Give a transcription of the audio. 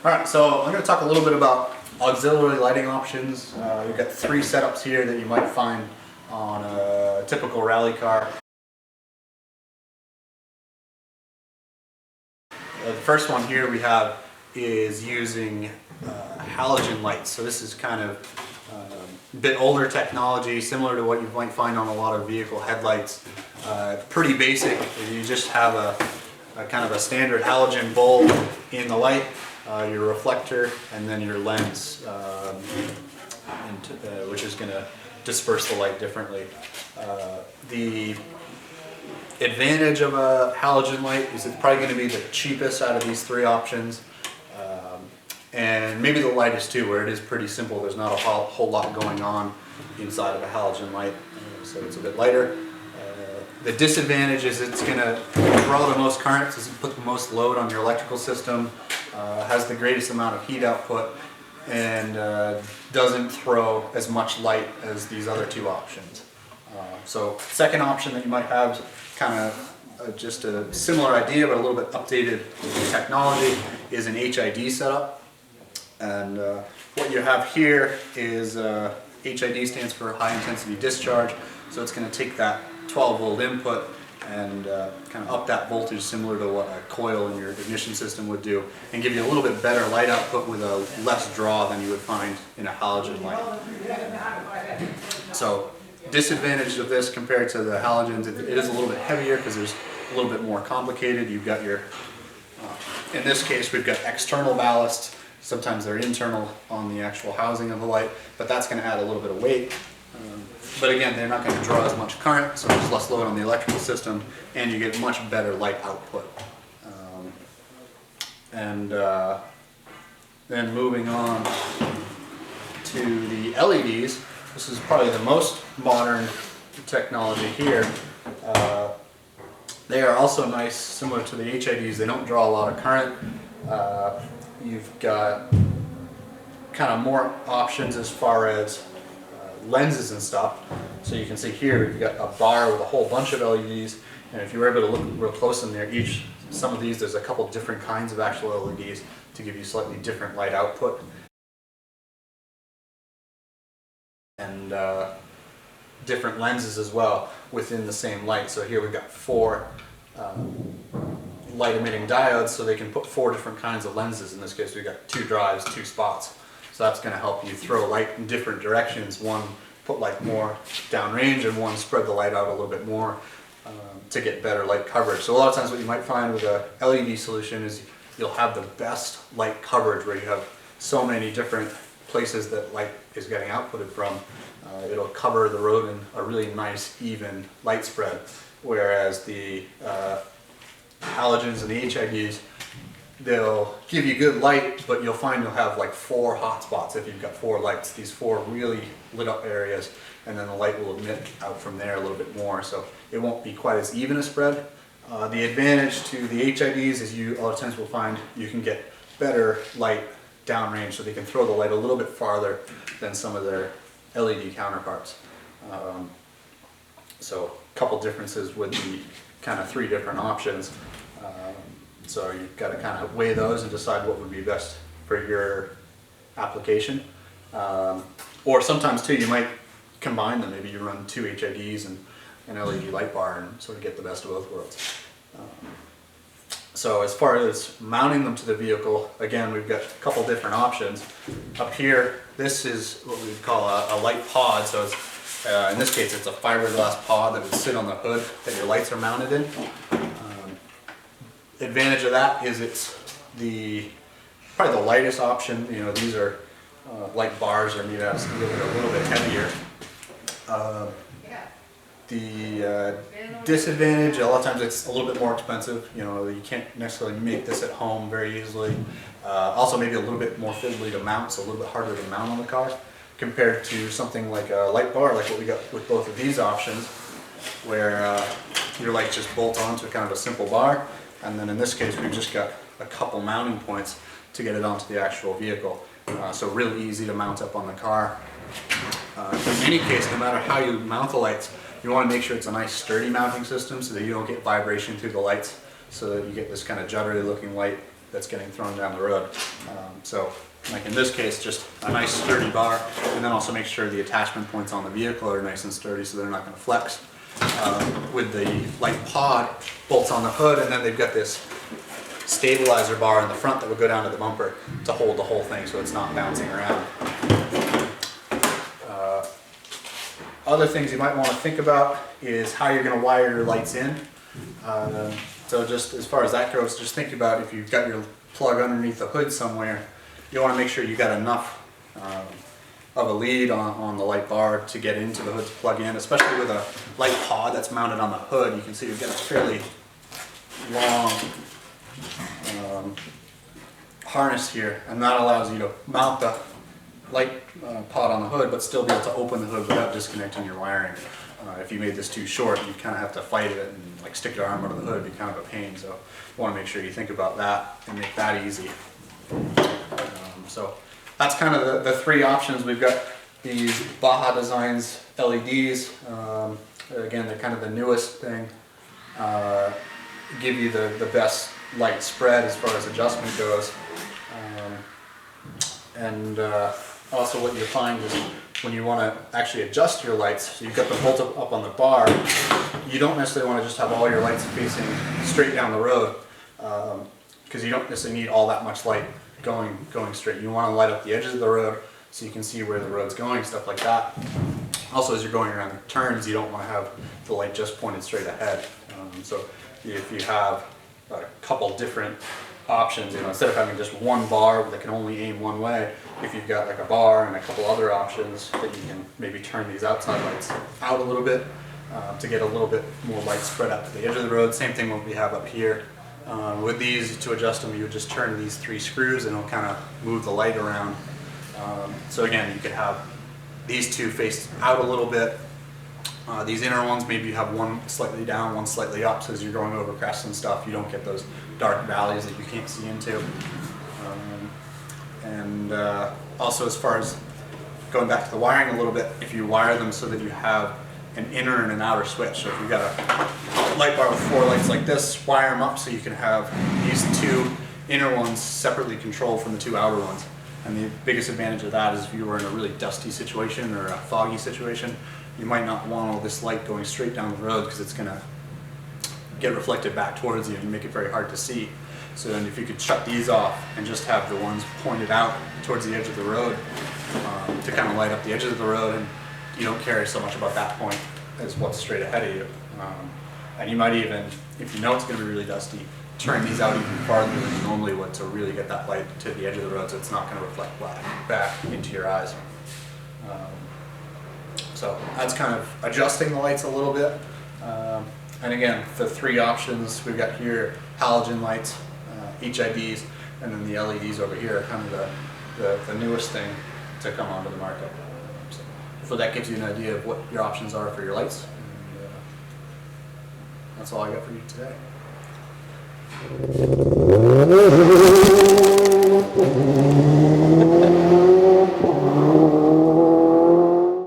Alright, so I'm going to talk a little bit about auxiliary lighting options. You've got three setups here that you might find on a typical rally car. The first one here we have is using halogen lights. So this is kind of a bit older technology, similar to what you might find on a lot of vehicle headlights. Pretty basic. You just have a kind of a standard halogen bulb in the light, your reflector, and then your lens, which is going to disperse the light differently. The advantage of a halogen light is it's probably going to be the cheapest out of these three options, and maybe the lightest too, where it is pretty simple. There's not a whole lot going on inside of a halogen light, so it's a bit lighter. The disadvantage is it's going to draw the most current, so it's going to put the most load on your electrical system, has the greatest amount of heat output, and doesn't throw as much light as these other two options. So second option that you might have is kind of just a similar idea but a little bit updated technology is an HID setup. And what you have here is HID stands for high intensity discharge, so it's going to take that 12 volt input and kind of up that voltage similar to what a coil in your ignition system would do, and give you a little bit better light output with a less draw than you would find in a halogen light. So disadvantage of this compared to the halogens, it is a little bit heavier because there's a little bit more complicated. You've got your, in this case we've got external ballast. Sometimes they're internal on the actual housing of the light, but that's going to add a little bit of weight. But again, they're not going to draw as much current, so there's less load on the electrical system, and you get much better light output. Then moving on to the LEDs, this is probably the most modern technology here. They are also nice, similar to the HIDs. They don't draw a lot of current. You've got kind of more options as far as lenses and stuff. So you can see here we've got a bar with a whole bunch of LEDs, and if you were able to look real close in there, some of these, there's a couple different kinds of actual LEDs to give you slightly different light output. And different lenses as well within the same light. So here we've got four light emitting diodes, so they can put four different kinds of lenses. In this case we've got two drives, two spots. So that's going to help you throw light in different directions. One put light more downrange, and one spread the light out a little bit more to get better light coverage. So a lot of times what you might find with a LED solution is you'll have the best light coverage where you have so many different places that light is getting outputted from. It'll cover the road in a really nice even light spread, whereas the halogens and the HIDs, they'll give you good light, but you'll find you'll have like four hot spots if you've got four lights, these four really lit up areas, and then the light will emit out from there a little bit more, so it won't be quite as even a spread. The advantage to the HIDs is a lot of times we'll find you can get better light downrange, so they can throw the light a little bit farther than some of their LED counterparts. So a couple differences with the kind of three different options. So you've got to kind of weigh those and decide what would be best for your application. Or sometimes too, you might combine them. Maybe you run two HIDs and an LED light bar and sort of get the best of both worlds. So as far as mounting them to the vehicle, again, we've got a couple different options. Up here, this is what we would call a light pod. So it's, in this case, it's a fiberglass pod that would sit on the hood that your lights are mounted in. Advantage of that is it's probably the lightest option. You know, these are light bars are made out of steel, they're a little bit heavier. The disadvantage, a lot of times it's a little bit more expensive. You know, you can't necessarily make this at home very easily. Also maybe a little bit more fiddly to mount, so a little bit harder to mount on the car compared to something like a light bar, like what we got with both of these options, where your lights just bolt onto kind of a simple bar. And then in this case, we've just got a couple mounting points to get it onto the actual vehicle. So really easy to mount up on the car. In any case, no matter how you mount the lights, you want to make sure it's a nice sturdy mounting system so that you don't get vibration through the lights, so that you get this kind of juddery looking light that's getting thrown down the road. So like in this case, just a nice sturdy bar, and then also make sure the attachment points on the vehicle are nice and sturdy so they're not going to flex. With the light pod, bolts on the hood, and then they've got this stabilizer bar in the front that would go down to the bumper to hold the whole thing so it's not bouncing around. Other things you might want to think about is how you're going to wire your lights in. So just as far as that goes, just think about if you've got your plug underneath the hood somewhere, you want to make sure you got enough of a lead on the light bar to get into the hood to plug in, especially with a light pod that's mounted on the hood. You can see you've got a fairly long harness here, and that allows you to mount the light pod on the hood but still be able to open the hood without disconnecting your wiring. If you made this too short, you kind of have to fight it and like stick your arm under the hood. It'd be kind of a pain, so you want to make sure you think about that and make that easy. So that's kind of the three options. We've got these Baja Designs LEDs. Again, they're kind of the newest thing. Give you the best light spread as far as adjustment goes. Also what you'll find is when you want to actually adjust your lights, so you've got the bolt up on the bar, you don't necessarily want to just have all your lights facing straight down the road, because you don't necessarily need all that much light going straight. You want to light up the edges of the road so you can see where the road's going, stuff like that. Also, as you're going around the turns, you don't want to have the light just pointed straight ahead. So if you have a couple different options, instead of having just one bar that can only aim one way, if you've got like a bar and a couple other options, that you can maybe turn these outside lights out a little bit to get a little bit more light spread out to the edge of the road. Same thing what we have up here. With these, to adjust them, you would just turn these 3 screws and it'll kind of move the light around. So again, you could have these two faced out a little bit. These inner ones, maybe you have one slightly down, one slightly up, so as you're going over crests and stuff, you don't get those dark valleys that you can't see into. Also, as far as going back to the wiring a little bit, if you wire them so that you have an inner and an outer switch. So if you've got a light bar with 4 lights like this, wire them up so you can have these 2 inner ones separately controlled from the 2 outer ones. And the biggest advantage of that is if you were in a really dusty situation or a foggy situation, you might not want all this light going straight down the road because it's going to get reflected back towards you and make it very hard to see. So then if you could shut these off and just have the ones pointed out towards the edge of the road to kind of light up the edges of the road, and you don't care so much about that point as what's straight ahead of you. And you might even, if you know it's going to be really dusty, turn these out even farther than you normally would to really get that light to the edge of the road so it's not going to reflect back into your eyes. So that's kind of adjusting the lights a little bit. And again, the 3 options we've got here: halogen lights, HIDs, and then the LEDs over here are kind of the newest thing to come onto the market. So that gives you an idea of what your options are for your lights. And, that's all I got for you today.